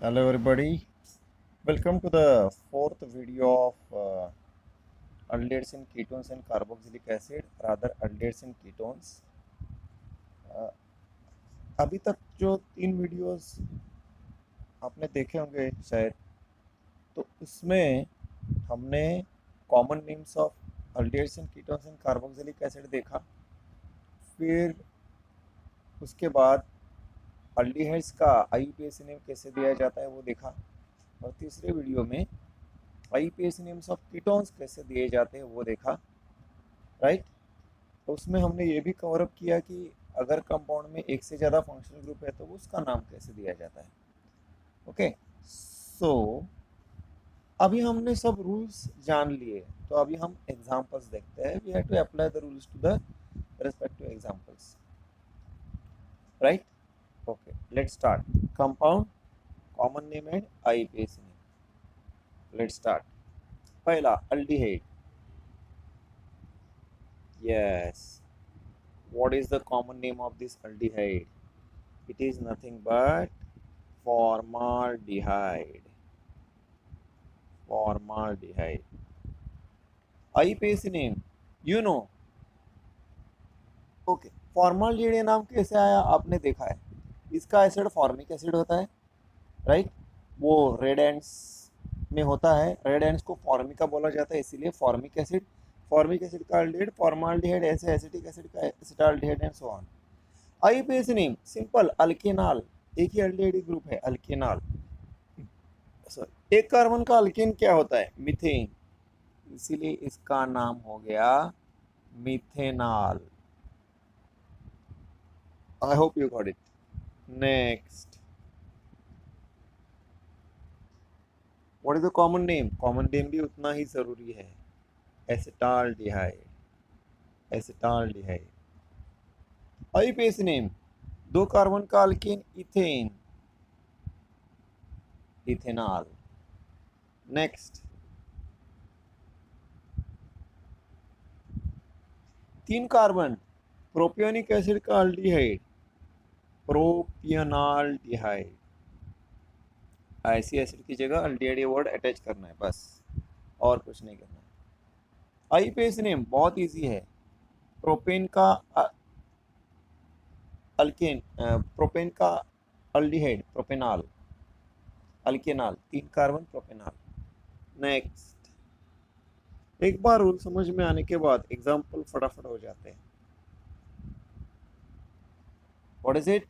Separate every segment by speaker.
Speaker 1: Hello everybody, welcome to the fourth video of aldehydes in ketones and carboxylic acid, rather aldehydes in ketones. Uh, अभी तक जो 3 videos आपने देखे होंगे शायद, तो उसमें हमने common names of aldehydes in ketones and carboxylic acid देखा। फिर उसके बाद aldehydes का IUPAC नेम कैसे दिया जाता है वो देखा, और तीसरे वीडियो में IUPAC नेम्स ऑफ कीटोन्स कैसे दिए जाते हैं वो देखा, राइट। तो उसमें हमने ये भी कवर अप किया कि अगर कंपाउंड में एक से ज़्यादा फंक्शनल ग्रुप है तो उसका नाम कैसे दिया जाता है। ओके, सो अभी हमने सब रूल्स जान लिए, तो अभी हम एग्जांपल्स देखते हैं। We have to apply the rules to the respective examples, right. Okay, let's start. Compound, common name and IUPAC name. Let's start. पहला aldehyde. Yes, what is the common name of this aldehyde? It is nothing but formaldehyde. Formaldehyde. IUPAC name, you know. Okay, formaldehyde ये नाम कैसे आया आपने देखा है। इसका acid formic acid होता है, राइट। वो रेड एंड्स में होता है, रेड एंड्स को फॉर्मिका बोला जाता है, इसीलिए फॉर्मिक एसिड। फॉर्मिक एसिड का अल्डिहाइड, फॉर्माल्डिहाइड ऐसे एसिटिक एसिड का acetaldehyde and so on. IUPAC name simple, alkanal. एक ही अल्डिहाइड ग्रुप है, अल्केनॉल। सॉरी, एक कार्बन का अल्केन क्या होता है? मीथेन, इसीलिए इसका नाम हो गया methanal. I hope you got it. Next, what is the common name? Common name भी उतना ही जरूरी है, एसिटाल्डिहाइड। एसिटाल्डिहाइड। IUPAC नेम, दो कार्बन का अल्केन, इथेन, इथेनॉल। नेक्स्ट, तीन कार्बन, प्रोपियोनिक एसिड का अल्डिहाइड, प्रोपियोनाल्डिहाइड। ऐसी एसिड की जगह अल्डिहाइड वर्ड अटैच करना है बस, और कुछ नहीं करना है। IUPAC नेम बहुत इजी है, प्रोपेन का अल्केन, प्रोपेन का अल्डिहाइड, प्रोपेनॉल, अल्केनॉल, तीन कार्बन, प्रोपेनॉल। नेक्स्ट, एक बार रूल समझ में आने के बाद एग्जांपल फटाफट हो जाते हैं। What is it?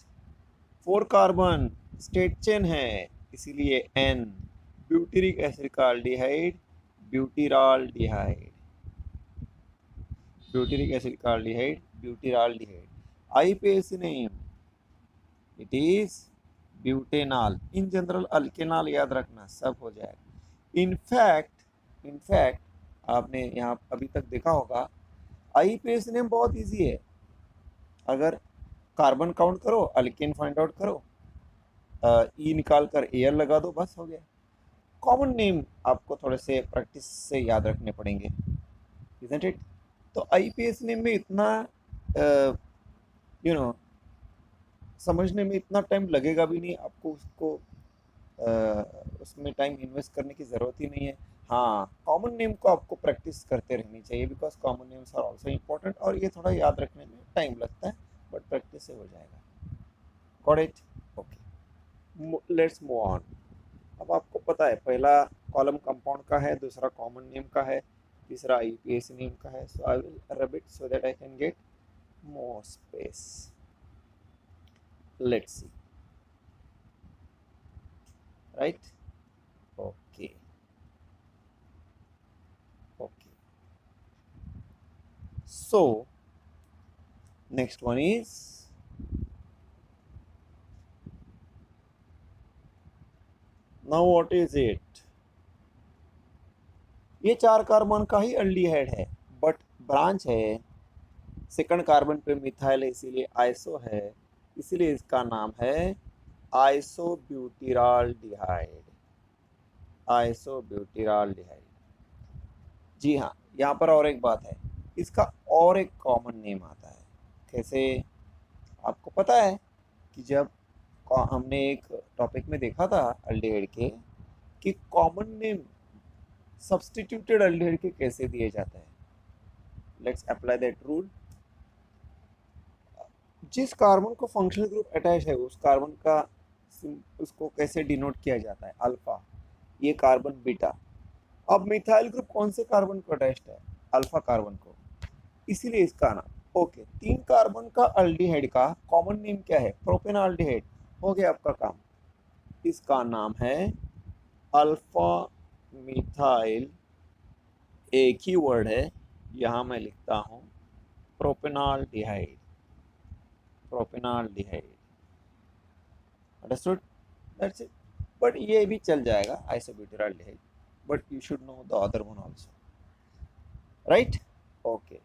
Speaker 1: 4 carbon, straight chain है, इसीलिए N। ब्यूटेरिक एसिड का अल्डिहाइड, ब्यूटीराल्डिहाइड। ब्यूटेरिक एसिड का aldehyde, butyraldehyde. IUPAC name, it is butanal. In general alkanal याद रखना, सब हो जाएगा। इनफैक्ट आपने यहाँ अभी तक देखा होगा, IUPAC नेम बहुत इजी है। अगर कार्बन काउंट करो, अल्केन फाइंड आउट करो, ई निकाल कर एयर लगा दो, बस हो गया। कॉमन नेम आपको थोड़े से प्रैक्टिस से याद रखने पड़ेंगे, इजंट इट? तो IUPAC नेम में इतना यू नो समझने में इतना टाइम लगेगा भी नहीं आपको, उसको उसमें टाइम इन्वेस्ट करने की ज़रूरत ही नहीं है। हाँ, कॉमन नेम को आपको प्रैक्टिस करते रहनी चाहिए, because common names are also important, और ये थोड़ा याद रखने में टाइम लगता है, बट प्रैक्टिस से हो जाएगा। Got it? Okay, let's move on. अब आपको पता है, पहला कॉलम कंपाउंड का है, दूसरा कॉमन नेम का है, तीसरा IUPAC नेम का है। So I will rub it so that I can get more space. Let's see, right? Okay, okay, so next one is now what is it? ये 4 carbon का ही अल्डिहाइड है, but branch है, second carbon पे methyl है, इसीलिए iso है, इसीलिए इसका नाम है आइसोब्यूटिराल्डिहाइड। आइसोब्यूटिराल्डिहाइड। जी हाँ, यहाँ पर और एक बात है, इसका और एक कॉमन नेम आता है। कैसे? आपको पता है कि जब हमने एक टॉपिक में देखा था अल्डिहाइड के कि कॉमन नेम सब्स्टिट्यूटेड अल्डिहाइड के कैसे दिए जाते हैं। Let's apply that rule. जिस कार्बन को फंक्शनल ग्रुप अटैच है उस कार्बन का उसको कैसे डिनोट किया जाता है, अल्फा। ये कार्बन बीटा। अब मिथाइल ग्रुप कौन से कार्बन को अटैच्ड है, अल्फा कार्बन को, इसीलिए इसका नाम। ओके, 3 कार्बन का अल्डिहाइड का कॉमन नेम क्या है, प्रोपेनाल्डिहाइड। हो गया आपका काम। इसका नाम है अल्फा मिथाइल, एक ही वर्ड है, यहां मैं लिखता हूं propionaldehyde. Propionaldehyde, understood, that's it. But ये भी चल जाएगा isobutyraldehyde, but you should know the other one also, right. Okay,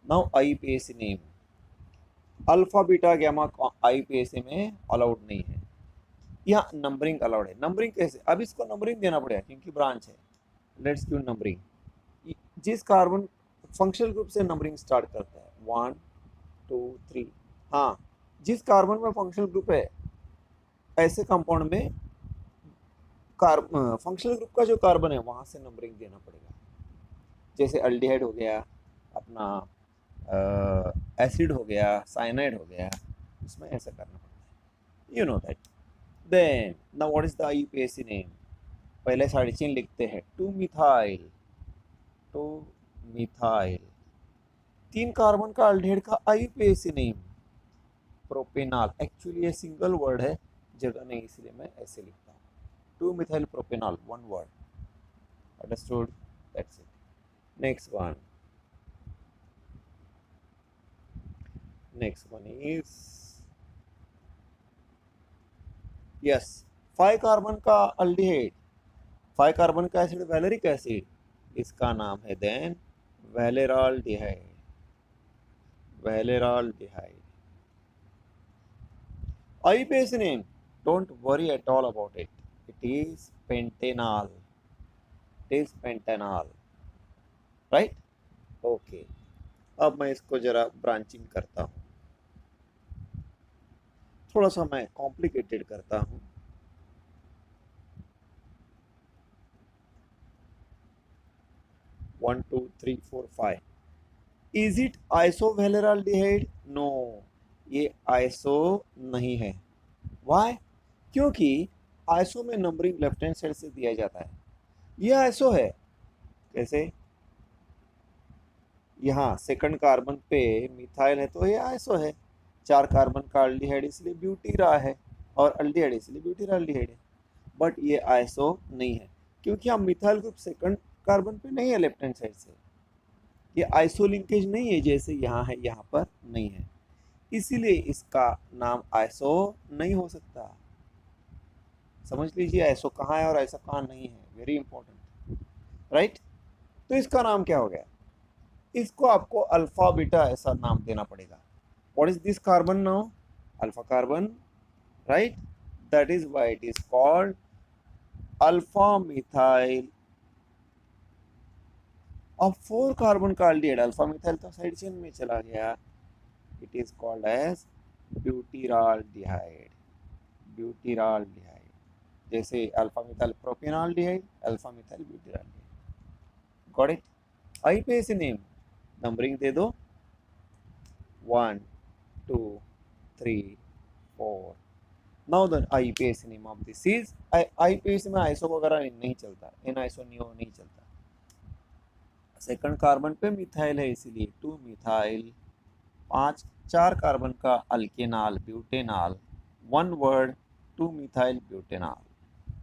Speaker 1: now IUPAC name. Alpha beta gamma IUPAC में अलाउड नहीं है, यहाँ नंबरिंग अलाउड है। नंबरिंग कैसे, अब इसको नंबरिंग देना पड़ेगा क्योंकि ब्रांच है। Let's give numbering. जिस कार्बन फंक्शनल ग्रुप से नंबरिंग स्टार्ट करता है 1 2 3। हाँ, जिस कार्बन में फंक्शनल ग्रुप है ऐसे कंपाउंड में फंक्शनल ग्रुप का जो कार्बन है वहां से नंबरिंग देना पड़ेगा। जैसे अल्डिहाइड हो गया, अपना एसिड हो गया, साइनाइड हो गया, उसमें ऐसा करना पड़ता है, you know that. Then now what is the IUPAC name. पहले साइड चेन लिखते हैं 2 मिथाइल। 2 मिथाइल, 3 कार्बन का अल्डिहाइड का आईयूपीएसी नेम प्रोपेनॉल। एक्चुअली ये सिंगल वर्ड है, जगह नहीं इसलिए मैं ऐसे लिखता हूँ 2 methyl propanal, one word, understood, that's it. Next one, next one is yes 5 carbon का अल्डिहाइड, 5 कार्बन का एसिड वैलेरिक एसिड, इसका नाम है then valeraldehyde. Valeraldehyde IUPAC name, don't worry at all about it, it is pentanal. It is pentanal, right. Okay, अब मैं इसको जरा branching करता हूँ, थोड़ा सा मैं कॉम्प्लिकेटेड करता हूँ। One two three four five, is it isovaleraldehyde? No, ये आइसो नहीं है। वाई? क्योंकि आइसो में नंबरिंग लेफ्ट हैंड साइड से दिया जाता है, ये आइसो है। कैसे, यहाँ सेकंड कार्बन पे मिथाइल है तो ये आइसो है। 4 कार्बन का अल्डिहाइड इसलिए ब्यूटीरा है, और अल्डिहाइड इसलिए ब्यूटीराल्डिहाइड है। बट ये आइसो नहीं है क्योंकि हम मिथाइल ग्रुप सेकंड कार्बन पे नहीं है लेफ्ट हैंड साइड से, ये आइसो लिंकेज नहीं है जैसे यहाँ है, यहाँ पर नहीं है, इसीलिए इसका नाम आइसो नहीं हो सकता। समझ लीजिए आइसो कहाँ है और ऐसा कहाँ नहीं है, वेरी इंपॉर्टेंट, राइट। तो इसका नाम क्या हो गया, इसको आपको अल्फा बीटा ऐसा नाम देना पड़ेगा। What is this carbon now, alpha carbon, right, that is why it is called alpha methyl. अब 4 कार्बन का अल्डिहाइड, अल्फा मिथाइल तो साइड चेन में चला गया, it is called as butyraldehyde. Butyraldehyde, जैसे alpha methyl propionaldehyde, alpha methyl butyraldehyde. Got it. IUPAC name, numbering दे दो 1 2 3 4। Now the IUPAC name of this is, IUPAC में iso वगैरह नहीं चलता, एनआइसो नियो नहीं चलता। सेकंड कार्बन पे मिथाइल है इसीलिए 2 मिथाइल। 4 कार्बन का alkanal butanal, one word 2 methyl butanal.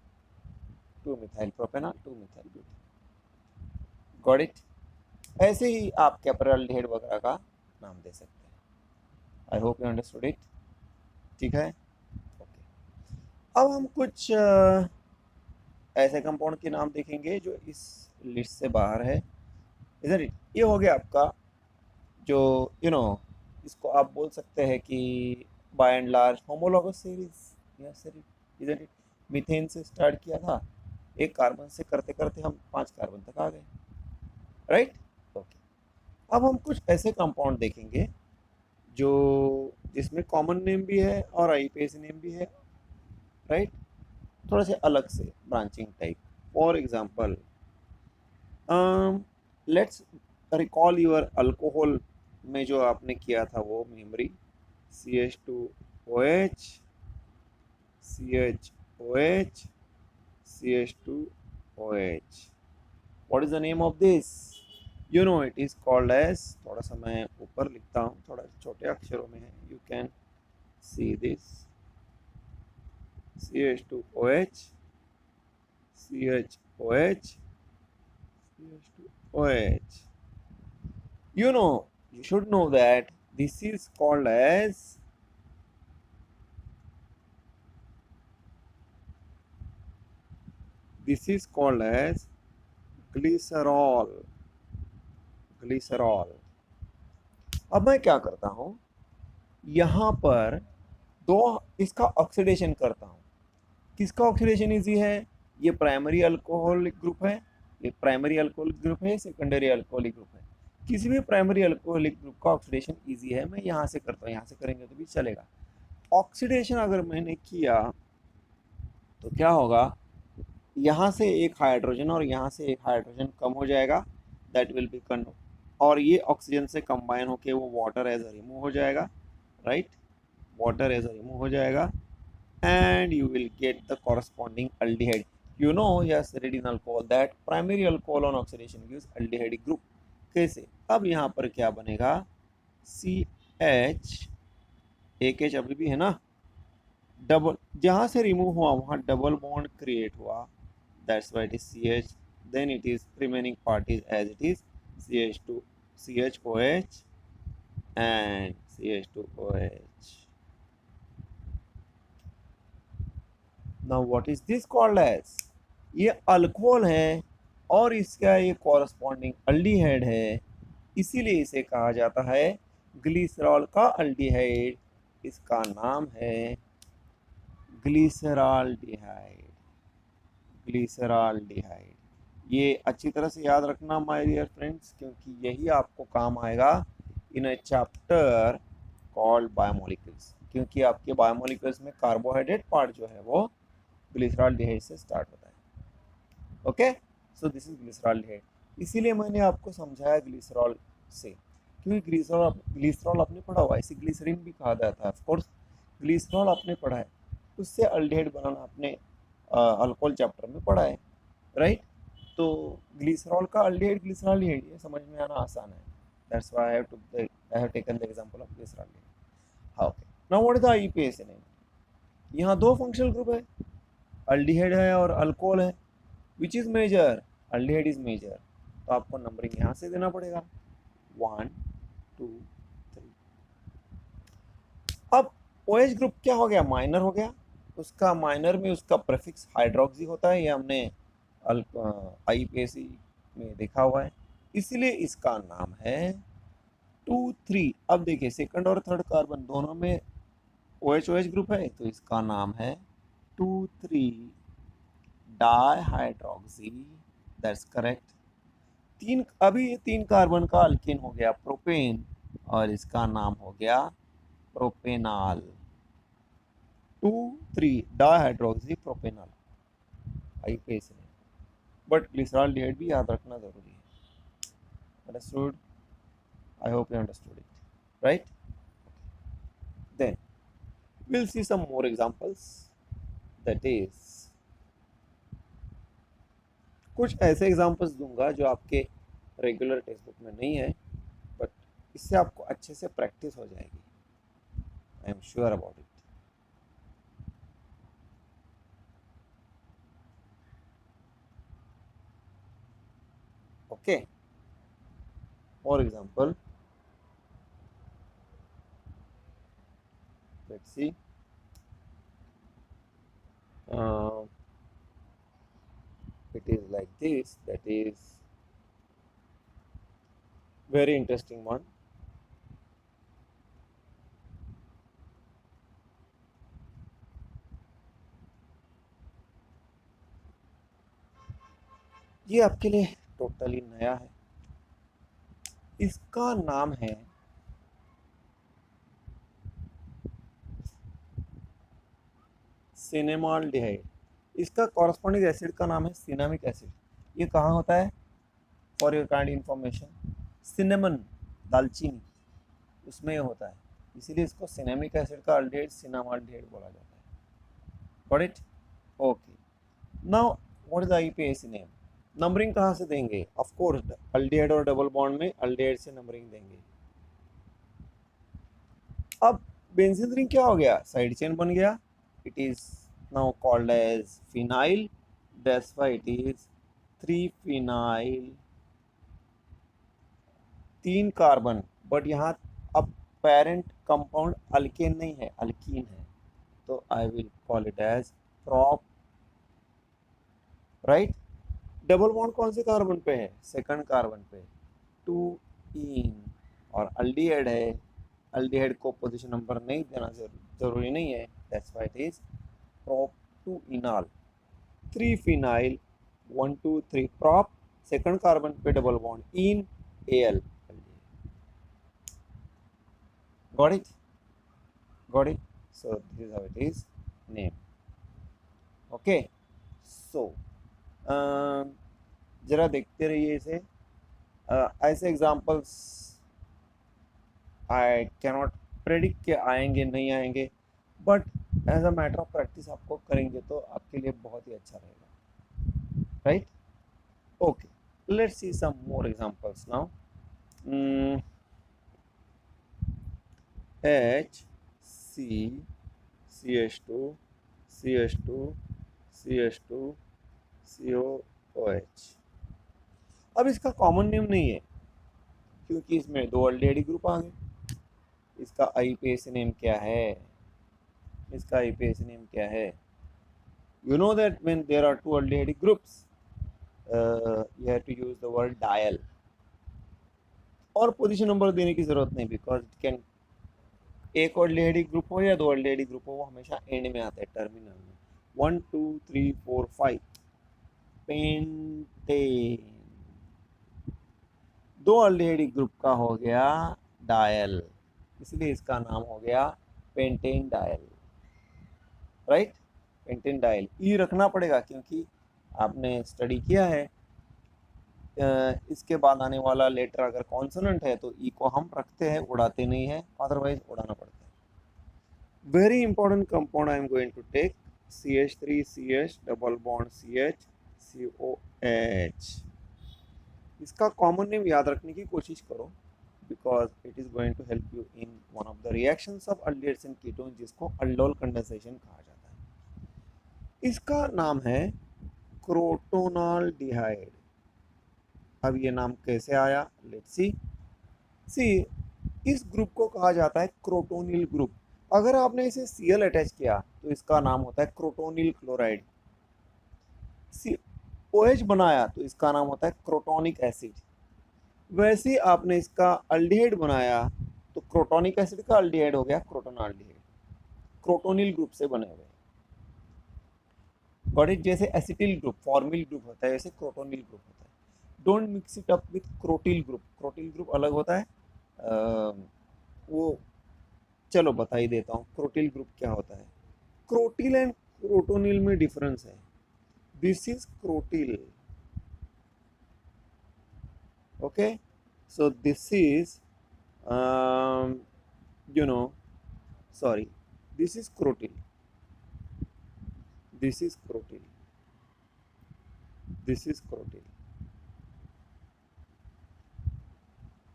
Speaker 1: 2 methyl propanal, 2 methyl butanal. Got it. ऐसे ही आप कैप्राल्डिहाइड वगैरह का नाम दे सकते हैं। आई होप यू अंडरस्टूड इट, ठीक है। ओके, अब हम कुछ ऐसे कंपाउंड के नाम देखेंगे जो इस लिस्ट से बाहर है, इधर इट। ये हो गया आपका जो इसको आप बोल सकते हैं कि by and large homologous series, yes sir, इधर इट। मीथेन से स्टार्ट किया था, एक कार्बन से करते करते हम 5 कार्बन तक आ गए, राइट। ओके, अब हम कुछ ऐसे कंपाउंड देखेंगे जो जिसमें कॉमन नेम भी है और आईपीएसी नेम भी है राइट, थोड़ा से अलग से branching type. For example let's recall your alcohol में जो आपने किया था वो memory, CH2OH, CHOH, CH2OH. What is the name of this? You know it is called as, थोड़ा सा मैं ऊपर लिखता हूँ, थोड़ा छोटे अक्षरों में है, you can see this, CH2OH, CHOH, CH2OH. You know, you should know that this is called as glycerol. Glycerol. अब मैं क्या करता हूँ, यहाँ पर दो इसका ऑक्सीडेशन करता हूँ। किसका ऑक्सीडेशन इजी है? ये प्राइमरी अल्कोहलिक ग्रुप है, ये प्राइमरी अल्कोहलिक ग्रुप है, सेकेंडरी अल्कोहलिक ग्रुप है। किसी भी प्राइमरी अल्कोहलिक ग्रुप का ऑक्सीडेशन इजी है, मैं यहाँ से करता हूँ, यहाँ से करेंगे तो भी चलेगा। ऑक्सीडेशन अगर मैंने किया तो क्या होगा, यहाँ से एक हाइड्रोजन और यहाँ से एक हाइड्रोजन कम हो जाएगा, दैट विल बी और ये ऑक्सीजन से कंबाइन होके वो वाटर एज रिमूव हो जाएगा, राइट, वाटर एज रिमूव हो जाएगा, and you will get the corresponding aldehyde. You know, yes, reading alcohol that primary alcohol on oxidation gives aldehyde group. कैसे? अब यहाँ पर क्या बनेगा, CH, एक H अभी भी है ना, डबल जहाँ से रिमूव हुआ वहाँ डबल बॉन्ड क्रिएट हुआ, that's why it is CH, then it is remaining part is as it is CH2, CHOH and CH2OH. Now what is this called as? ये अल्कोहल है और इसका ये कॉरस्पॉन्डिंग अल्डिहाइड है, इसीलिए इसे कहा जाता है ग्लिसरॉल का अल्डिहाइड। इसका नाम है ग्लिसरॉल्डिहाइड, ग्लिसरॉल्डिहाइड। ये अच्छी तरह से याद रखना माय डियर फ्रेंड्स, क्योंकि यही आपको काम आएगा इन अ चैप्टर कॉल्ड बायोमोलिक्यूल्स, क्योंकि आपके बायोमोलिक्यूल्स में कार्बोहाइड्रेट पार्ट जो है वो ग्लिसरॉल्डिहाइड से स्टार्ट होता है। Okay, so this is glyceraldehyde. इसीलिए मैंने आपको समझाया ग्लिसरॉल से, क्योंकि ग्लिसरॉल आपने पढ़ा हुआ है, इसे ग्लिसरीन भी कहा जाता है। ऑफ कोर्स ग्लिसरॉल आपने पढ़ा है, उससे अल्डिहाइड बनाना आपने अल्कोहल चैप्टर में पढ़ा है, राइट। तो ग्लिसरॉल का अल्डिहाइड ग्लिसरॉल्डिहाइड ये समझ में आना आसान है, that's why I have taken the example of glyceraldehyde. हाँ, okay, now what is the IUPAC? यहाँ दो फंक्शनल ग्रुप है, अल्डिहाइड है और अल्कोहल है। Which is major? Aldehyde is major, तो आपको नंबरिंग यहाँ से देना पड़ेगा 1 2 3। अब OH ग्रुप क्या हो गया, माइनर हो गया, उसका माइनर में उसका प्रीफिक्स हाइड्रोक्सी होता है, ये हमने IUPAC में देखा हुआ है, इसलिए इसका नाम है 2 3। अब देखिए सेकंड और थर्ड कार्बन दोनों में OH ग्रुप है, तो इसका नाम है 2 3 डाइहाइड्रोक्सी, दैट्स करेक्ट। अभी ये 3 कार्बन का अल्केन हो गया प्रोपेन, और इसका नाम हो गया प्रोपेनॉल, 2 3 डाइहाइड्रोक्सी प्रोपेनॉल, IUPAC में। बट ग्लिसरॉल्डिहाइड भी याद रखना जरूरी है। Understood? I hope you understood it, right. Then we'll see some more examples, that is कुछ ऐसे एग्जांपल्स दूंगा जो आपके रेगुलर टेक्स्ट बुक में नहीं है, बट इससे आपको अच्छे से प्रैक्टिस हो जाएगी, आई am sure about it. Okay, for example let's see, it is like this, that is very interesting one. ये आपके लिए टोटली नया है, इसका नाम है सिनेमाल्डिहाइड, इसका कॉरस्पॉन्डिंग एसिड का नाम है सिनामिक एसिड। ये कहाँ होता है? For your kind information, cinnamon, दालचीनी, उसमें ये होता है, इसीलिए इसको सिनेमिक एसिड का अल्डिहाइड सिनामाल्डिहाइड बोला जाता है। Got it? Okay, now what is IPAC name? Numbering कहाँ से देंगे? ऑफ कोर्स अल्डिहाइड और डबल बॉन्ड में अल्डिहाइड से नंबरिंग देंगे। अब बेंजीन रिंग क्या हो गया? साइड चेन बन गया। It is now called as phenyl, that's why it is 3 phenyl, 3 carbon. But यहाँ अब पेरेंट कंपाउंड अल्केन नहीं है, अल्कीन है, तो I will call it as prop, right. Double bond कौन से कार्बन पे है? सेकंड कार्बन पे, 2 इन, और अल्डिहाइड है, अल्डिहाइड को पोजीशन नंबर नहीं देना जरूरी नहीं है, that's why it is prop 2 enol, 3 phenyl, 1 2 3 prop, second carbon पे double bond in, Al, got it, got it, so this is how it is named. Okay, so जरा देखते रहिए इसे, ऐसे एग्जांपल्स आई कैनॉट प्रेडिक्ट के आएंगे नहीं आएंगे, but as a matter of practice आपको करेंगे तो आपके लिए बहुत ही अच्छा रहेगा, right. Okay, let's see some more examples now. H C CH2 CH2 CH2 COOH। अब इसका कॉमन नेम नहीं है क्योंकि इसमें 2 अल्डिहाइड ग्रुप आ गए। इसका आईपीएसी नेम क्या है? इसका आईपीएसी नेम क्या है? You know that when there are 2 aldehyde groups, you have to use the word dial, और पोजीशन नंबर देने की जरूरत नहीं, बिकॉज इट कैन, एक अल्डिहाइड ग्रुप हो या 2 अल्डिहाइड ग्रुप हो, वो हमेशा एंड में आता है, टर्मिनल में। 1 2 3 4 5 पेंटेन, 2 अल्डिहाइड ग्रुप का हो गया डायल, इसलिए इसका नाम हो गया pentanedial, right. Pentanedial, E रखना पड़ेगा क्योंकि आपने स्टडी किया है, इसके बाद आने वाला लेटर अगर कॉन्सोनेंट है तो ई को हम रखते हैं, उड़ाते नहीं है, अदरवाइज उड़ाना पड़ता है। Very important compound I am going to take, CH3CH double bond CH COH। इसका कॉमन नेम याद रखने की कोशिश करो, because it is going to help you in one of the reactions of aldehydes and ketone, जिसको aldol condensation कहा जाता है। इसका नाम है क्रोटोनाल्डिहाइड। अब ये नाम कैसे आया? लेट्स सी, इस ग्रुप को कहा जाता है क्रोटोनिल ग्रुप। अगर आपने इसे Cl अटैच किया तो इसका नाम होता है क्रोटोनिल क्लोराइड। OH बनाया तो इसका नाम होता है क्रोटोनिक एसिड। वैसे ही आपने इसका अल्डिहाइड बनाया तो क्रोटोनिक एसिड का अल्डिहाइड हो गया क्रोटोनाल्डिहाइड, क्रोटोनिल ग्रुप से बने हुए। Got it? जैसे एसिटिल ग्रुप फॉर्मिल ग्रुप होता है, वैसे क्रोटोनिल ग्रुप होता है। Don't mix it up with crotyl group, crotyl group अलग होता है, वो चलो बता ही देता हूँ। क्रोटिल ग्रुप क्या होता है? क्रोटिल एंड क्रोटोनिल में डिफरेंस है। This is crotyl, okay, so this is sorry, this is crotyl, this is crotyl, this is crotyl।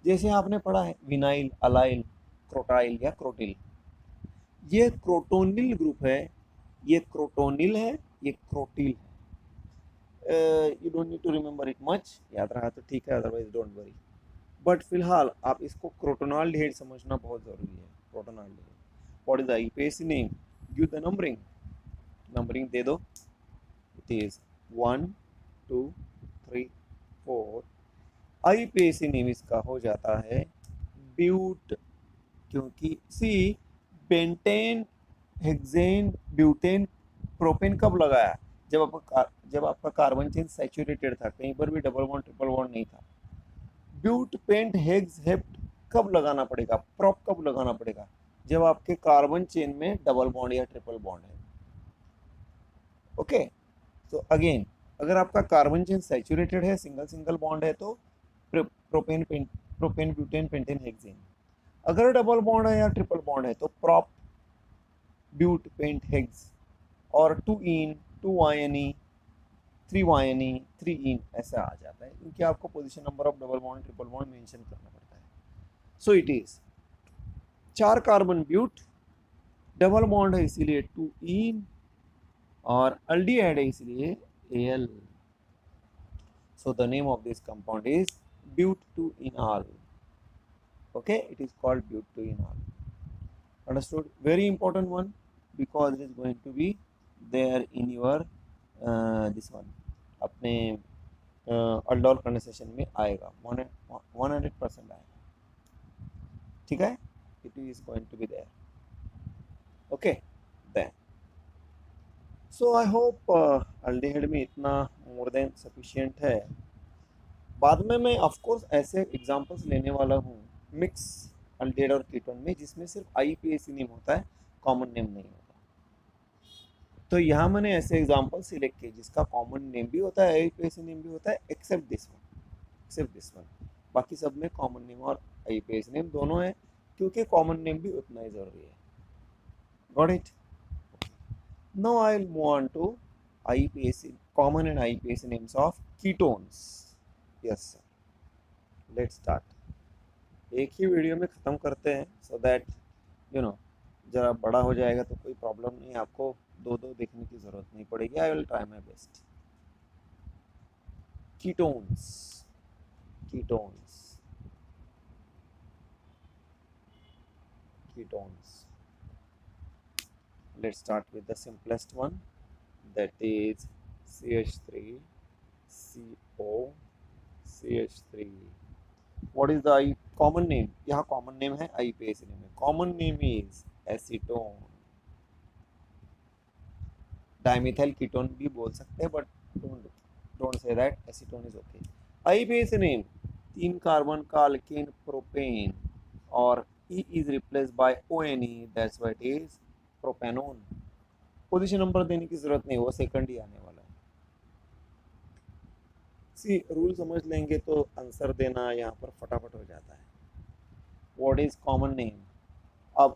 Speaker 1: जैसे आपने पढ़ा है विनाइल, अलाइल, क्रोटाइल या क्रोटिल, ये क्रोटोनिल ग्रुप है, ये क्रोटोनिल है, ये क्रोटिल है। You don't need to remember it much, याद रहा तो ठीक है, अदरवाइज डोंट वरी। बट फिलहाल आप इसको क्रोटोनाल्डिहाइड समझना बहुत जरूरी है। Crotonaldehyde, what is the IUPAC name? Give the numbering, numbering दे दो। It is 1 2 3 4। आईपीएसी नेम इसका हो जाता है ब्यूट, क्योंकि सी पेंटेन, हेक्सेन, ब्यूटेन, प्रोपेन कब लगाया? जब आपका कार्बन चेन सैचुरेटेड था, कहीं पर भी डबल बॉन्ड ट्रिपल बॉन्ड नहीं था। ब्यूट, पेंट, हेक्स, हेप्ट कब लगाना पड़ेगा? प्रोप कब लगाना पड़ेगा? जब आपके कार्बन चेन में डबल बॉन्ड या ट्रिपल बॉन्ड है। ओके, तो अगेन अगर आपका कार्बन चेन सैचुरेटेड है, सिंगल सिंगल बॉन्ड है, तो propane propane butane pentane hexane. अगर डबल बॉन्ड है या ट्रिपल बॉन्ड है तो प्रॉप ब्यूट पेंट हेक्स, और 2 इन 2 वायनी 3 वायनी 3 इन ऐसा आ जाता है, क्योंकि आपको position number of double bond triple bond mention करना पड़ता है। So it is 4 carbon but, double bond है इसीलिए 2 इन, और अल्डिहाइड है इसलिए Al. So the name of this compound is but2-enol. Okay, it is called but2-enol. Understood? Very important one, because it is going to be there in your this one अपने aldol condensation में आएगा, 100% आएगा, ठीक है, it is going to be there. Okay, then so I hope aldehyde में इतना more than sufficient है। बाद में मैं ऑफ कोर्स ऐसे एग्जांपल्स लेने वाला हूँ मिक्स अल्डिहाइड और कीटोन में, जिसमें सिर्फ आईपीएसी नेम होता है, कॉमन नेम नहीं होता। तो यहाँ मैंने ऐसे एग्जांपल सिलेक्ट किए जिसका कॉमन नेम भी होता है, आईपीएसी नेम भी होता है, एक्सेप्ट दिस वन। बाकी सब में कॉमन नेम और आईपीएसी नेम दोनों है, क्योंकि कॉमन नेम भी उतना ही जरूरी है। Got it? Now I will move on to IUPAC, common and IUPAC names of ketones. Yes sir, let's start. एक ही वीडियो में ख़त्म करते हैं, सो दैट यू नो ज़रा बड़ा हो जाएगा तो कोई प्रॉब्लम नहीं, आपको दो देखने की ज़रूरत नहीं पड़ेगी। I will try my best. Ketones, ketones, ketones. Let's start with the simplest one, that is CH3CO CH3। What is the common name? यहाँ कॉमन नेम है, आईपीएसी नेम है। Common name is acetone. Dimethyl ketone भी बोल सकते हैं, but don't say that, acetone is okay. IUPAC name 3 carbon का alkane propane, और E is replaced by ONE, that's why it is propanone. Position number देने की जरूरत नहीं, वो सेकंड ही आने वाला है। सी रूल समझ लेंगे तो आंसर देना यहाँ पर फटाफट हो जाता है। What is common name? अब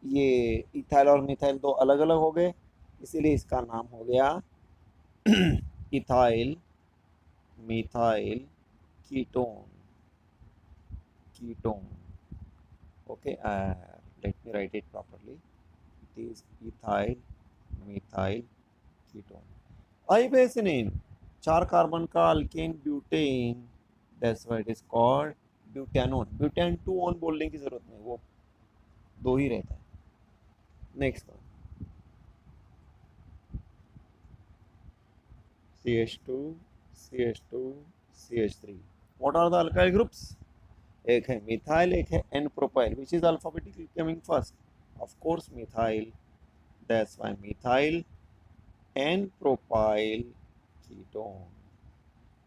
Speaker 1: ये इथाइल और मिथाइल दो अलग अलग हो गए, इसीलिए इसका नाम हो गया ethyl methyl ketone, ketone. Okay, let me write it properly, it is ethyl methyl ketone. IUPAC name 4 carbon का alkane butane, that's why it is called butanone. Butane 2 one बोलने की जरूरत नहीं, वो 2 ही रहता है। Next one, CH2 CH2 CH3। What are the alkyl groups? एक है मिथाइल, एक है n propyl, which is alphabetically coming first, of course methyl, that's why methyl n propyl ketone,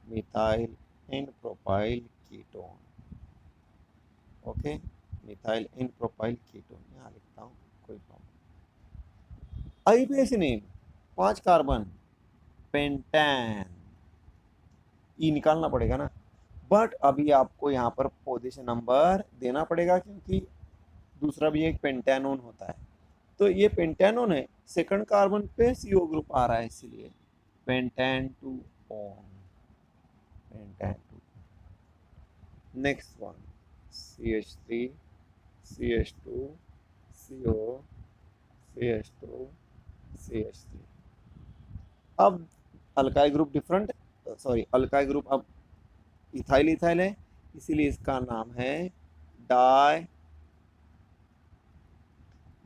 Speaker 1: methyl n propyl ketone. Okay, methyl n propyl ketone यहाँ लिखता हूँ, कोई problem. IUPAC name 5 carbon pentane, E निकालना पड़ेगा ना, but अभी आपको यहाँ पर पोजीशन नंबर देना पड़ेगा, क्योंकि दूसरा भी एक पेंटेनोन होता है। तो ये पेंटेनोन है, सेकंड कार्बन पे CO ग्रुप आ रहा है, इसीलिए pentane 2 one, pentane 2। Next one, CH3 CH2 CO CH2 CH3। अब alkyl group different, sorry alkyl group अब इथाइल इथाइल है, इसीलिए इसका नाम है di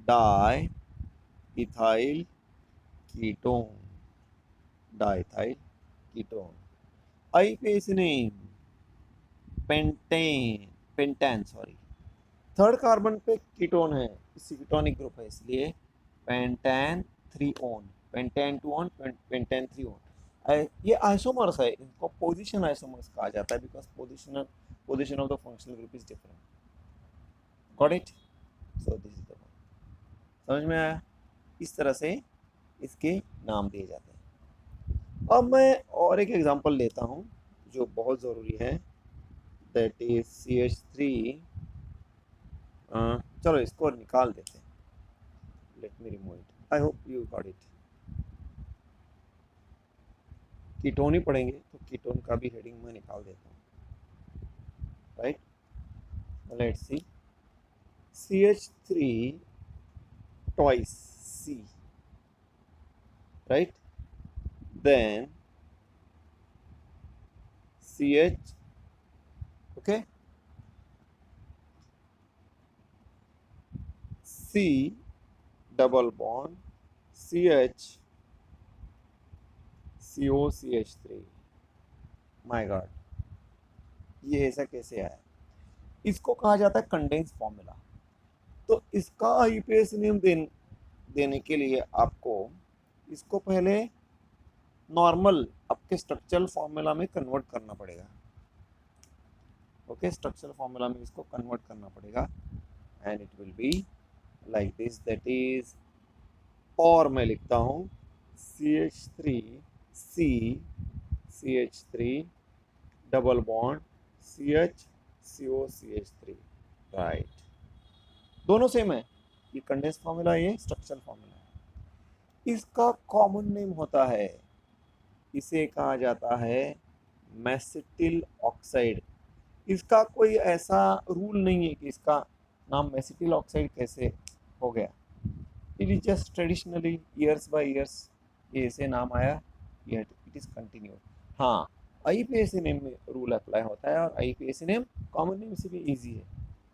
Speaker 1: di ethyl ketone, diethyl ketone. IUPAC name pentane, pentane sorry, third carbon पे ketone है, ketonic group है, इसलिए pentane 3 one, pentane 2 one, pentane 3 one. ये आइसोमर्स है, इनको पोजीशन आइसोमर्स कहा जाता है, because position of the functional group is different. Got it? So this is the one. समझ में आया? इस तरह से इसके नाम दिए जाते हैं। अब मैं और एक एग्जांपल लेता हूँ जो बहुत ज़रूरी है, दैट इज CH3। चलो इसको निकाल देते हैं, let me remove it, I hope you got it. Ketone ही पढ़ेंगे तो कीटोन का भी हेडिंग मैं निकाल देता हूँ, right. Let's see, CH3 twice C, right? Then CH, okay, C double bond CH COCH3। My God, ये ऐसा कैसे आया? इसको कहा जाता है कंडेंस फॉर्मूला। तो इसका आईपीएस नेम देने के लिए आपको इसको पहले नॉर्मल आपके स्ट्रक्चरल फॉर्मूला में कन्वर्ट करना पड़ेगा। ओके, स्ट्रक्चरल फॉर्मूला में इसको कन्वर्ट करना पड़ेगा, and it will be like this, that is, और मैं लिखता हूँ CH3 C CH3 double bond CH COCH3, right. दोनों सेम है, ये कंडेंस फॉर्मूला है, ये स्ट्रक्चरल फॉर्मूला है। इसका कॉमन नेम होता है, इसे कहा जाता है मेसिटिल ऑक्साइड। इसका कोई ऐसा रूल नहीं है कि इसका नाम मेसिटिल ऑक्साइड कैसे हो गया। It is just traditionally years bye years ये ऐसे नाम आया, इट इज कंटिन्यू। हाँ, आईपीएसी नेम में रूल अप्लाई होता है, और आईपीएसी नेम कॉमन नेम से भी इजी है।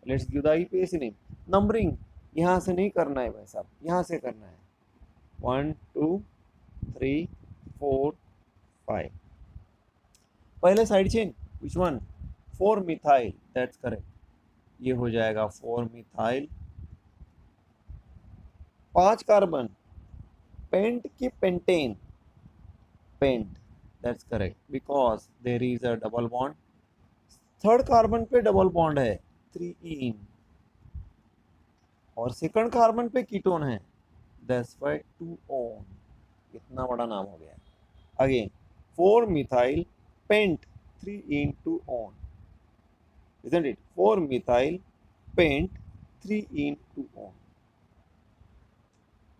Speaker 1: Let's give the IUPAC name. Numbering यहाँ से नहीं करना है भाई साहब, यहाँ से करना है 1 2 3 4 5। पहले side chain, which one? 4 methyl, that's correct. ये हो जाएगा 4 मिथाइल। 5 कार्बन, पेंट की pentane, pent, that's correct, because there is a double bond. Third carbon पे डबल बॉन्ड है 3 और सेकंड कार्बन पे कीटोन है, दैट्स व्हाई 2 ओन। इतना बड़ा नाम हो गया। Again 4 methyl pent 3 2 one, isn't it? 4 methyl pent 3 2 on.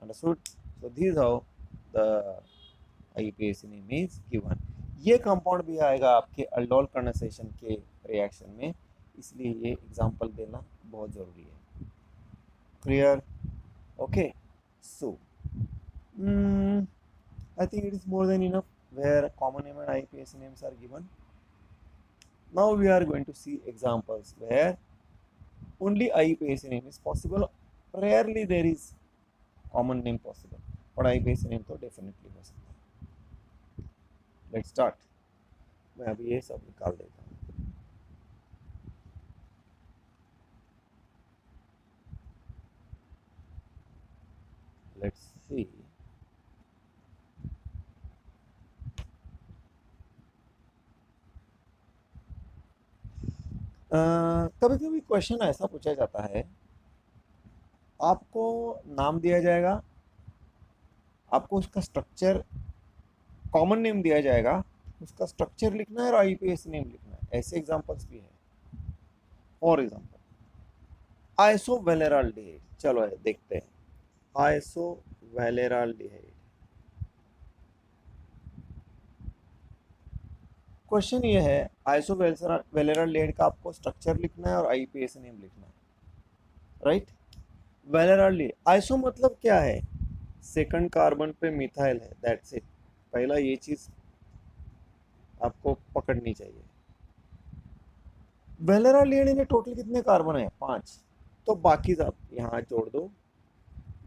Speaker 1: Understood? So this is how the IUPAC name is given. ये कंपाउंड भी आएगा आपके अल्डोल कंडेंसेशन के रिएक्शन में, इसलिए ये एग्जांपल देना बहुत जरूरी है। Clear? Okay, so I think it is more than enough where common name and IUPAC names are given. Now we are going to see examples where only IUPAC name is possible. Rarely there is common name possible, but IUPAC name तो definitely हो सकता है। Let's start. मैं अभी ये सब निकाल देता हूँ। Let's see. कभी कभी क्वेश्चन ऐसा पूछा जाता है, आपको नाम दिया जाएगा, आपको उसका स्ट्रक्चर, कॉमन नेम दिया जाएगा, उसका स्ट्रक्चर लिखना है और आईपीएस नेम लिखना है। ऐसे एग्जांपल्स भी हैं। फॉर एग्जांपल आइसोवेलेराल्डिहाइड, चलो देखते हैं। आइसोवेलेराल्डिहाइड, क्वेश्चन ये है, आइसोवेलेराल्डिहाइड का आपको स्ट्रक्चर लिखना है और आईपीएस नेम लिखना है, राइट। वेलेराल्डिहाइड, आइसो मतलब क्या है? सेकंड कार्बन पे मिथाइल है, दैट्स इट। पहला ये चीज आपको पकड़नी चाहिए। वेलेराल्डिहाइड में टोटल कितने कार्बन है? 5। तो बाकी सब यहाँ जोड़ दो,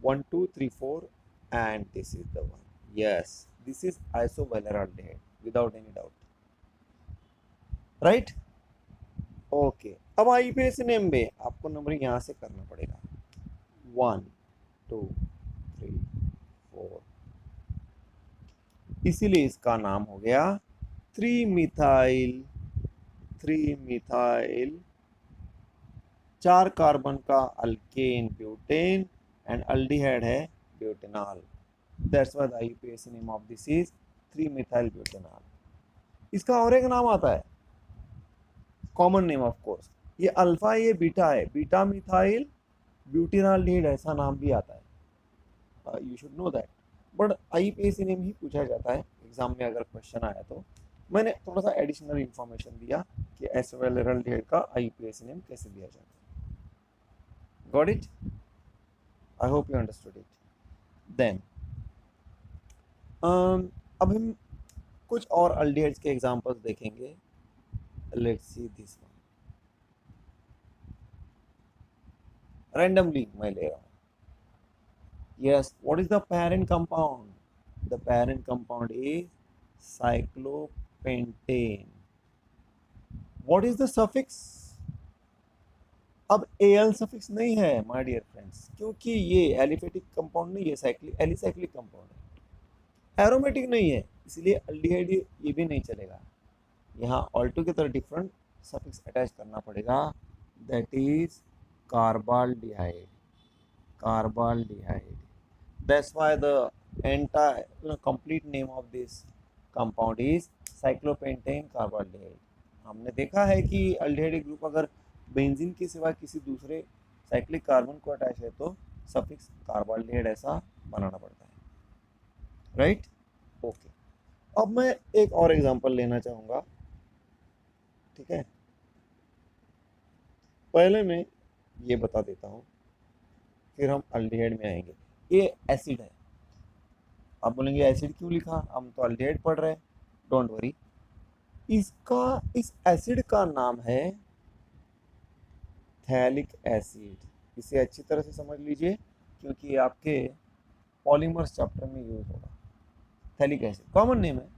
Speaker 1: 1 2 3 4, and this is the one. Yes, this is isovaleraldehyde without any doubt, right. Okay, अब आईपीएस नेम में आपको नंबरिंग यहाँ से करना पड़ेगा, 1 2 3 4, इसीलिए इसका नाम हो गया 3 मिथाइल 4 कार्बन का अल्केन ब्यूटेन, एंड अल्डिहाइड है butanal, that's why the IUPAC name of this is 3 methyl butanal. इसका और एक नाम आता है, कॉमन नेम ऑफ कोर्स, ये अल्फा ये बीटा है, बीटा मिथाइल ब्यूटेनॉल, ऐसा नाम भी आता है, you should know that. But IUPAC name ही पूछा जाता है एग्जाम में अगर क्वेश्चन आया तो। मैंने थोड़ा सा एडिशनल इंफॉर्मेशन दिया कि एसोवेलेरल्डिहाइड का आईपीएसी नेम कैसे दिया जाता है। Got it? I hope you understood it. Then अब हम कुछ और अल्डिहाइड्स के एग्जांपल्स देखेंगे। Let's see this one, randomly मैं ले रहा हूँ। Yes, what is the parent compound? The parent compound is cyclopentane. What is the suffix? अब एल सफिक्स नहीं है माय डियर फ्रेंड्स, क्योंकि ये एलिफेटिक कंपाउंड नहीं है, साइक्लिक एलिसाइक्लिक कंपाउंड है, एरोमेटिक नहीं है, इसलिए अल्डिहाइड ये भी नहीं चलेगा। यहाँ ऑल्टुगेदर डिफरेंट सफिक्स अटैच करना पड़ेगा, that is carbaldehyde, carbaldehyde. That's why the entire complete name of this compound is cyclopentane carbaldehyde. हमने देखा है कि अल्डिहाइड ग्रुप अगर बेंजीन के सिवा किसी दूसरे साइक्लिक कार्बन को अटैच है तो सफिक्स कार्बाल्डिहाइड ऐसा बनाना पड़ता है, राइट? ओके, अब मैं एक और एग्जांपल लेना चाहूँगा, ठीक है? पहले मैं ये बता देता हूँ, फिर हम अल्डिहाइड में आएंगे। ये एसिड है, आप बोलेंगे एसिड क्यों लिखा, हम तो अल्डिहाइड पढ़ रहे हैं। डोंट वरी, इसका इस एसिड का नाम है थैलिक एसिड। इसे अच्छी तरह से समझ लीजिए क्योंकि ये आपके पॉलीमर्स चैप्टर में यूज होगा। थैलिक एसिड कॉमन नेम है,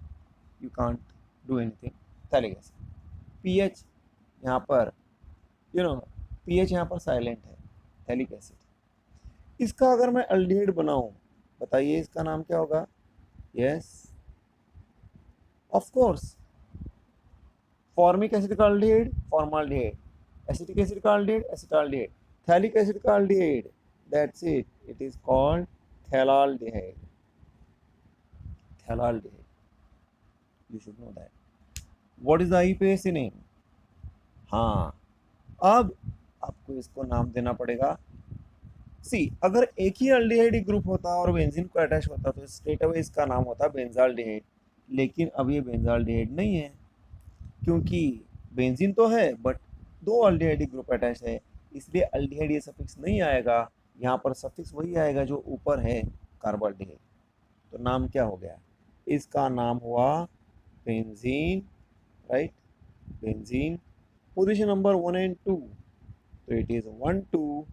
Speaker 1: you can't do anything. Phthalic acid, pH यहाँ पर पीएच यहाँ पर साइलेंट है, थैलिक एसिड। इसका अगर मैं अल्डिहाइड बनाऊं, बताइए इसका नाम क्या होगा? Yes of course, formic acid का अल्डिहाइड फॉर्माल्डिहाइड, एसिटिक एसिड का अल्डिहाइड एसिटाल्डिहाइड, थैलिक एसिड का aldehyde, that's it, it is called phthalaldehyde, phthalaldehyde, you should know that. What is the IUPAC name? हाँ, अब आपको इसको नाम देना पड़ेगा। सी, अगर एक ही अल्डिहाइड ग्रुप होता और बेंजीन को अटैच होता तो स्ट्रेट अवे इसका नाम होता बेंजाल्डिहाइड, लेकिन अब ये बेंजाल्डिहाइड नहीं है क्योंकि बेंजीन तो है बट दो अल्डिहाइड ग्रुप अटैच है, इसलिए अल्डिहाइड ये सफिक्स नहीं आएगा, यहाँ पर सफिक्स वही आएगा जो ऊपर है, कार्बाल्डिहाइड। तो नाम क्या हो गया? इसका नाम हुआ benzene, right? Benzene. Position number 1 and 2, तो इट इज 1 2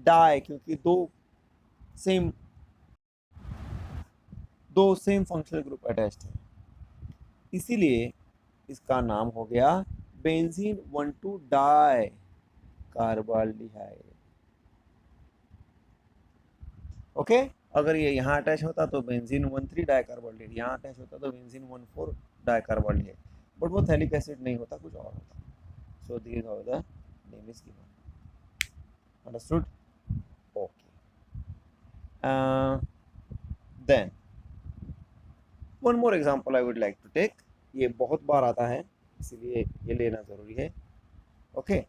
Speaker 1: डाई, क्योंकि दो सेम फंक्शनल ग्रुप अटैच्ड है, इसीलिए इसका नाम हो गया बेंजीन 1,2 डाई कार्बाल्डिहाइड। ओके, अगर ये यहाँ अटैच होता तो बेंजीन 1,3 डाई कार्बाल्डिहाइड, यहाँ अटैच होता तो बेंजीन 1,4 डाई कार्बाल्डिहाइड, बट वो थैलिक एसिड नहीं होता, कुछ और होता। So this how the name is given, understood? Okay, then one more example I would like to take. ये बहुत बार आता है इसलिए ये लेना जरूरी है। Okay,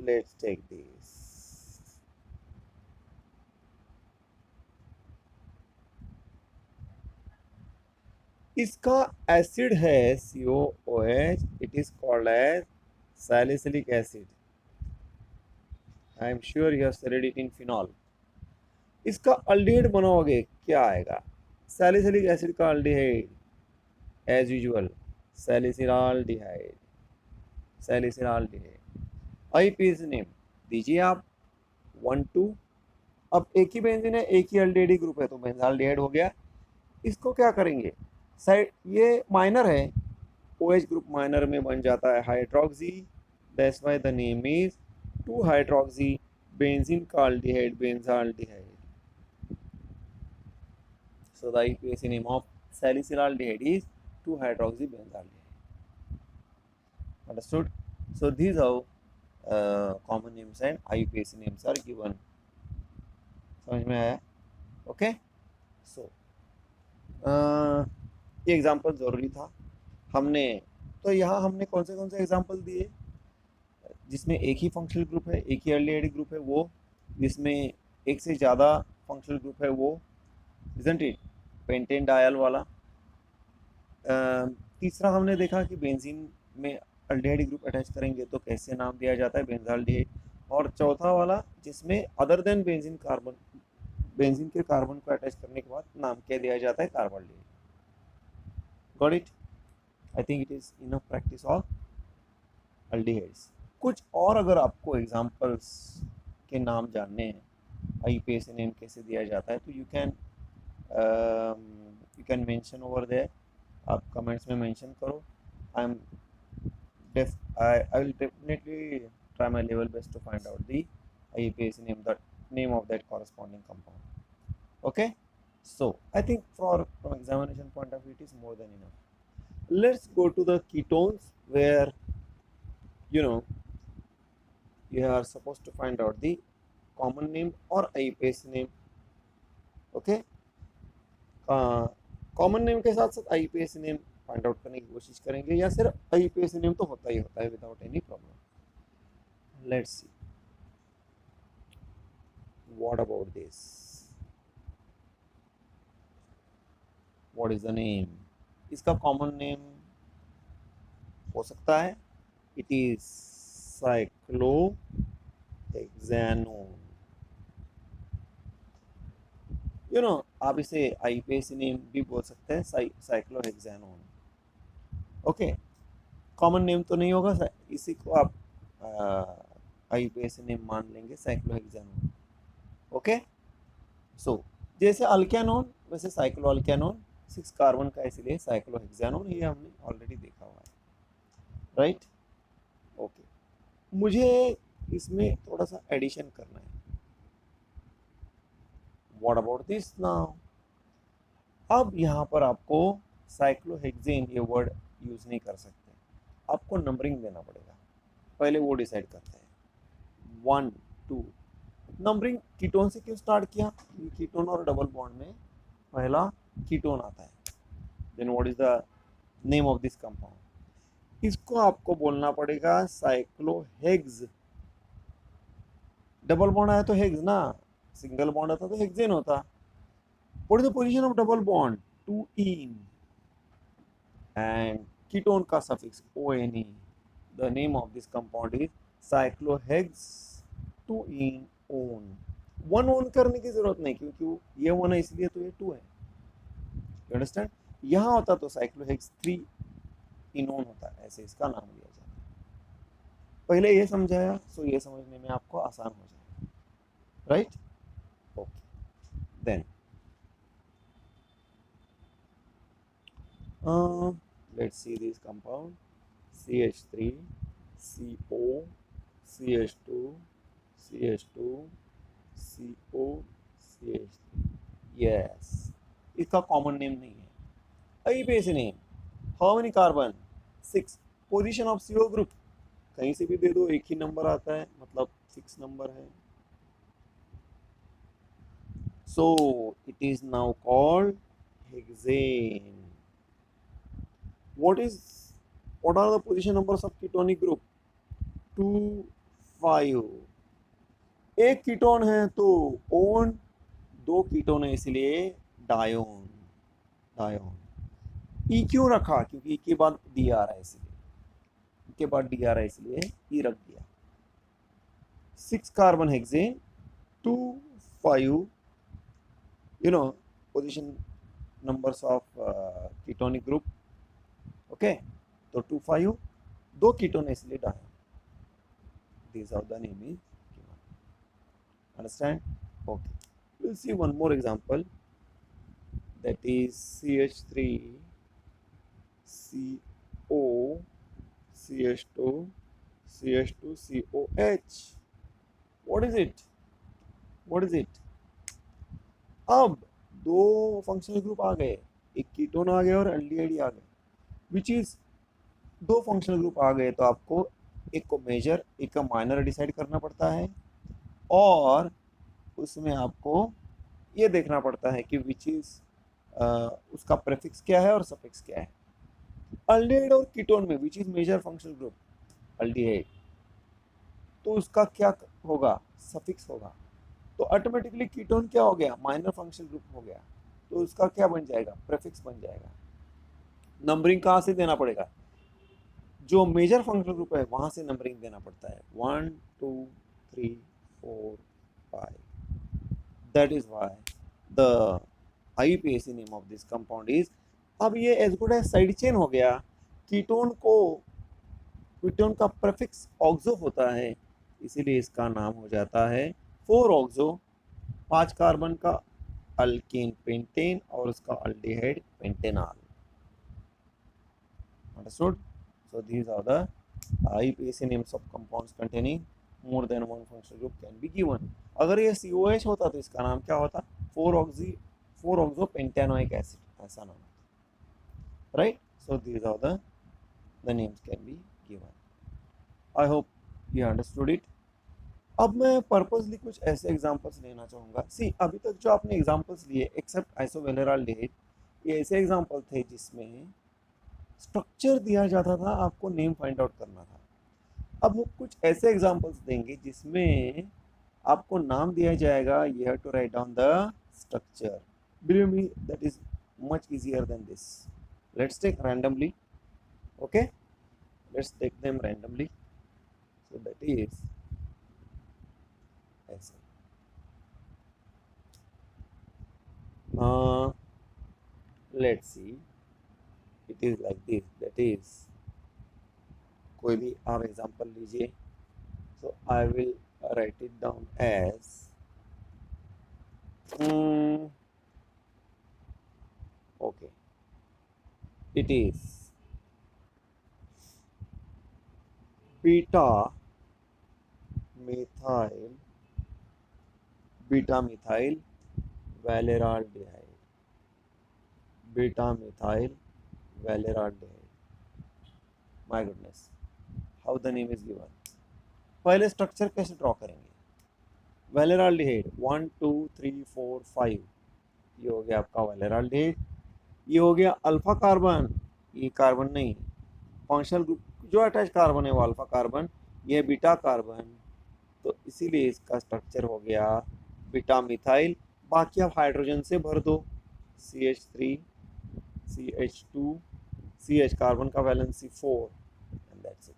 Speaker 1: let's take this. इसका एसिड है COOH, it is called as salicylic acid. I am sure you have studied it in phenol. इसका अल्डिहाइड बनाओगे क्या आएगा? सैलिसिलिक एसिड का aldehyde as usual salicylaldehyde, salicylaldehyde. IUPAC name दीजिए आप 1 2। अब एक ही बेंजीन है, एक ही अल्डिहाइड ग्रुप है तो बेंजाल्डिहाइड हो गया। इसको क्या करेंगे? साइड ये माइनर है, OH ग्रुप माइनर में बन जाता है hydroxy, that's why the name is 2 hydroxy benzene का aldehyde benzaldehyde. So the IUPAC name of salicylaldehyde is 2-hydroxybenzaldehyde. Understood? So these are common names and IUPAC names are given. समझ में आया? Okay? So ये example ज़रूरी था हमने। तो यहाँ हमने कौन से एग्जाम्पल दिए जिसमें एक ही फंक्शनल ग्रुप है, एक ही अर्ली ग्रुप है, वो जिसमें एक से ज़्यादा फंक्शनल ग्रुप है वो, इजंट इट, पेंटेन डायल वाला। तीसरा हमने देखा कि बेंजीन में अल्डिहाइड ग्रुप अटैच करेंगे तो कैसे नाम दिया जाता है, बेंजाल्डिहाइड। और चौथा वाला जिसमें other than benzene carbon, benzene के कार्बन को अटैच करने के बाद नाम क्या दिया जाता है, carbaldehyde. Got it? I think it is enough practice of aldehydes. कुछ और अगर आपको एग्जांपल्स के नाम जानने हैं, आईपीएस नेम कैसे दिया जाता है, तो you can mention over there. आप कमेंट्स में मेंशन करो। I am I will definitely try my level best to find out the IUPAC name, that name of that corresponding compound. Okay, so I think from examination point of view it is more than enough. Let's go to the ketones, where you are supposed to find out the common name or IUPAC name. Okay, common name के साथ साथ IUPAC name find out करने की कोशिश करेंगे, या सिर्फ IUPAC name तो होता ही होता है without any problem. Let's see what about this, what is the name. इसका कॉमन नेम हो सकता है, इट इज साइक्लोहेक्सानोन। आप इसे IUPAC नेम भी बोल सकते हैं, साइक्लोहेक्सानोन। ओके, कॉमन नेम तो नहीं होगा, इसी को आप IUPAC नेम मान लेंगे, साइक्लोहेक्सानोन। ओके, सो जैसे अल्केनोन वैसे साइक्लोअल्केनोन, 6 कार्बन का, इसलिए साइक्लोहेक्सानोन, ये हमने ऑलरेडी देखा हुआ है, राइट? ओके, मुझे इसमें थोड़ा सा एडिशन करना है। What about this now? अब यहाँ पर आपको साइक्लोहेक्सेन ये वर्ड यूज नहीं कर सकते, आपको नंबरिंग देना पड़ेगा। पहले वो डिसाइड करते हैं, 1 2। नंबरिंग कीटोन से क्यों स्टार्ट किया? कीटोन और डबल बॉन्ड में पहला कीटोन आता है। Then what is the name of this compound? इसको आपको बोलना पड़ेगा साइक्लोहेक्स। डबल बॉन्ड आया तो हेक्स ना, सिंगल बॉन्ड आता तो हेक्सेन होता। What is the position of double bond? 2ene, and ketone का suffix ONE। The name of this compound is cyclohex 2ene one. 1 one करने की जरूरत नहीं, क्योंकि ये 1 है इसलिए तो ये 2 है। You understand? यहाँ होता तो साइक्लोहेक्स 3-इनोन होता, ऐसे इसका नाम लिया जाता। पहले ये समझाया, सो ये समझने में आपको आसान हो जाए, right? Okay, then let's see this compound, CH3 CO CH2 CH2 CO CH3। yes, इसका कॉमन नेम नहीं है। IUPAC name, how many carbon? 6। Position of CO group, कहीं से भी दे दो एक ही नंबर आता है, मतलब 6 नंबर है। so it is now called hexane। what are the position numbers of ketonic group? 2 5। एक कीटोन है तो ओन, 2 कीटोन है इसलिए डायोन। ई क्यों रखा? क्योंकि ई के बाद डी आ रहा है, इसलिए ई के बाद डी आ रहा है इसलिए ई रख दिया। 6 carbon hexane, 2 5, position numbers of ketonic group. Okay, तो 2 5, 2 कीटोन है इसलिए डायोन। These are the name is given. Understand? Okay. We'll see one more example, that is CH3 CO CH2 CH2 COH। What is it? अब 2 functional group आ गए, एक ketone आ गया और aldehyde आ गए। Which is 2 functional group आ गए तो आपको एक को मेजर, एक का माइनर डिसाइड करना पड़ता है, और उसमें आपको ये देखना पड़ता है कि विच इज उसका प्रेफिक्स क्या है और सफिक्स क्या है। अल्डिहाइड और कीटोन में which is major functional group, aldehyde, तो उसका क्या होगा, सफिक्स होगा। तो ऑटोमेटिकली कीटोन क्या हो गया, माइनर फंक्शनल ग्रुप हो गया, तो उसका क्या बन जाएगा, प्रेफिक्स बन जाएगा। नंबरिंग कहाँ से देना पड़ेगा, जो मेजर फंक्शनल ग्रुप है वहां से नंबरिंग देना पड़ता है, 1 2 3 4 5। That is why the IUPAC name of this compound is. अब ये as good as side chain हो गया। कीटोन को, कीटोन का प्रेफिक्स ऑक्सो होता है, इसीलिए इसका नाम हो जाता है 4 ऑक्सो, 5 कार्बन का अल्केन पेंटेन और उसका aldehyde pentanol. Understood? So these are the IUPAC names of compounds containing more than one functional group can be given। अगर ये COH होता तो इसका नाम क्या होता, 4 ऑक्सो पेंटेनोइक एसिड, ऐसा नाम होता, right. So these are the names can be given। I hope you understood it. अब मैं पर्पसली कुछ ऐसे एग्जांपल्स लेना चाहूँगा। सी अभी तक जो आपने एग्जांपल्स लिए एक्सेप्ट आइसोवेलेराल्डिहाइड, ये ऐसे एग्जांपल थे जिसमें स्ट्रक्चर दिया जाता था, आपको नेम फाइंड आउट करना था। अब वो कुछ ऐसे एग्जांपल्स देंगे जिसमें आपको नाम दिया जाएगा, you have to write down the structure. Believe me that is much easier than this. Let's take randomly, okay, let's take them randomly. So that is ऐसे, let's see, it is like this, that is, कोई भी आप example लीजिए। So I will write it down as okay, it is beta methyl beta methyl valeraldehyde, beta methyl valeraldehyde। my goodness, how the name is given। पहले structure कैसे draw करेंगे, वेलेराल्डिहाइड 1 2 3 4 5, ये हो गया आपका वेलेराल्डिहाइड। ये हो गया अल्फा कार्बन, ये कार्बन नहीं, फंक्शनल ग्रुप जो अटैच कार्बन है वो अल्फा कार्बन, ये बीटा कार्बन, तो इसीलिए इसका स्ट्रक्चर हो गया बीटा मिथाइल। बाकी आप हाइड्रोजन से भर दो, CH3 CH2 CH, कार्बन का valency 4 and that's it.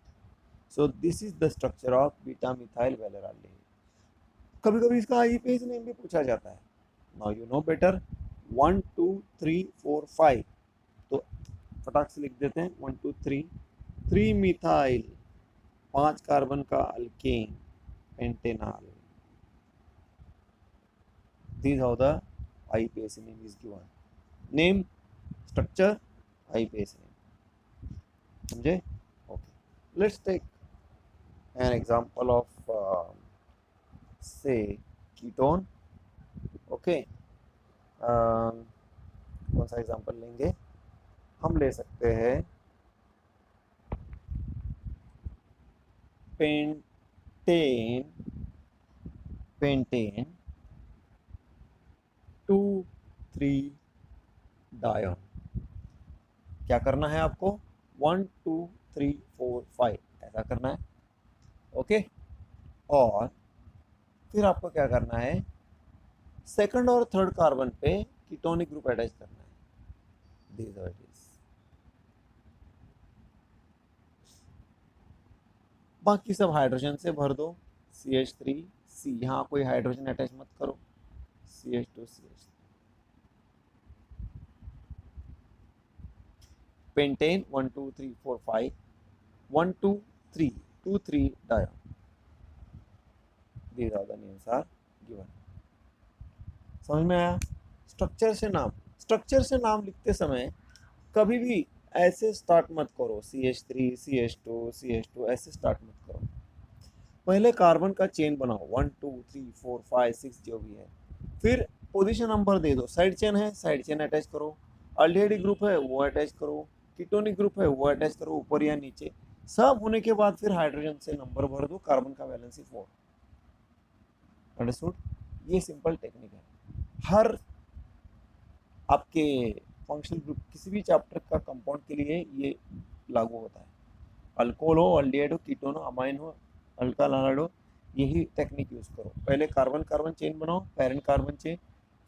Speaker 1: So this is the structure of beta methyl valeraldehyde. कभी कभी इसका IUPAC नेम भी पूछा जाता है। नाउ यू नो बेटर, 1 2 3 4 5, तो फटाक से लिख देते हैं 1 2 3 मिथाइल, 5 कार्बन का alkane pentanol. These are the IUPAC name is given। Name, structure, IUPAC name। समझे? Okay। Let's take an example of say ketone। Okay। कौन सा एग्जाम्पल लेंगे, हम ले सकते हैं पेंटेन, पेंटेन 2 3 डायोन। क्या करना है आपको, 1 2 3 4 5 ऐसा करना है, ओके। और फिर आपको क्या करना है, सेकंड और थर्ड कार्बन पे कीटोनिक ग्रुप अटैच करना है। This are this. बाकी सब हाइड्रोजन से भर दो, CH3 C, यहाँ कोई हाइड्रोजन अटैच मत करो, CH2 CH3। Pentane 1 2 3 4 5, 1 2 3 2 3 डायोन। These are the names are given। समझ में आया? स्ट्रक्चर से नाम, स्ट्रक्चर से नाम लिखते समय कभी भी ऐसे स्टार्ट मत करो, CH3 CH2 CH2 ऐसे स्टार्ट मत करो। पहले कार्बन का चेन बनाओ, 1 2 3 4 5 6 जो भी है, फिर पोजीशन नंबर दे दो। साइड चेन है, साइड चेन अटैच करो, अल्डिहाइड ग्रुप है वो अटैच करो, कीटोनिक ग्रुप है वो अटैच करो, ऊपर या नीचे सब होने के बाद फिर हाइड्रोजन से नंबर भर दो, कार्बन का वैलेंसी 4। अंडरस्टूड? ये सिंपल टेक्निक है। हर आपके फंक्शनल ग्रुप किसी भी चैप्टर का कंपाउंड के लिए ये लागू होता है। अल्कोहल हो, अल्डिहाइड हो, कीटोन हो, अमाइन हो, अल्काइल एनाइड हो, यही टेक्निक यूज़ करो। पहले कार्बन कार्बन चेन बनाओ, पेरेंट कार्बन चेन,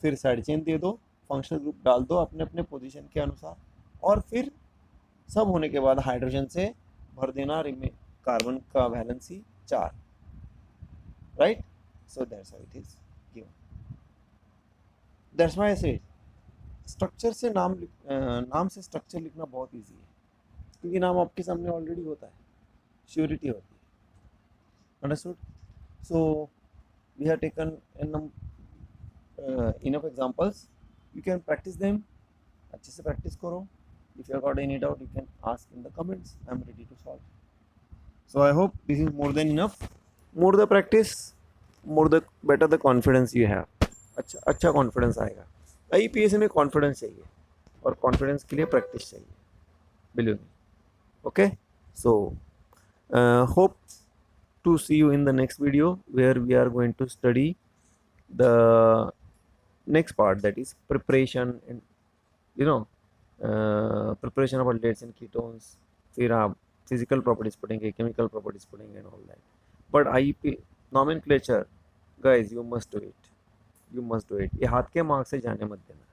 Speaker 1: फिर साइड चेन दे दो, फंक्शनल ग्रुप डाल दो अपने अपने पोजीशन के अनुसार, और फिर सब होने के बाद हाइड्रोजन से भर देना कार्बन का valency 4, right. So that's how it is given. That's why I said structure से नाम से स्ट्रक्चर लिखना बहुत इजी है, क्योंकि नाम आपके सामने ऑलरेडी होता है, श्योरिटी होती है। Understood? So we have taken enough examples, you can practice them, अच्छे से प्रैक्टिस करो। if you have got any doubt you can ask in the comments, I am ready to solve. So I hope this is more than enough. more the practice, more the better the confidence you have. अच्छा confidence आएगा। IPS में confidence चाहिए, और confidence के लिए practice चाहिए, believe me. Okay, so hope to see you in the next video where we are going to study the next part, that is preparation and preparation of aldehydes and ketones, फिर आप physical properties पढ़ेंगे, chemical properties पढ़ेंगे and all that. But IP nomenclature guys you must do it, you must do it. ये हाथ के marks से जाने मत देना,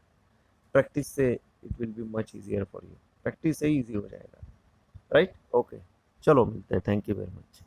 Speaker 1: प्रैक्टिस से it will be much easier for you, practice से ही ईजी हो जाएगा, राइट। ओके, चलो मिलते हैं, थैंक यू वेरी मच।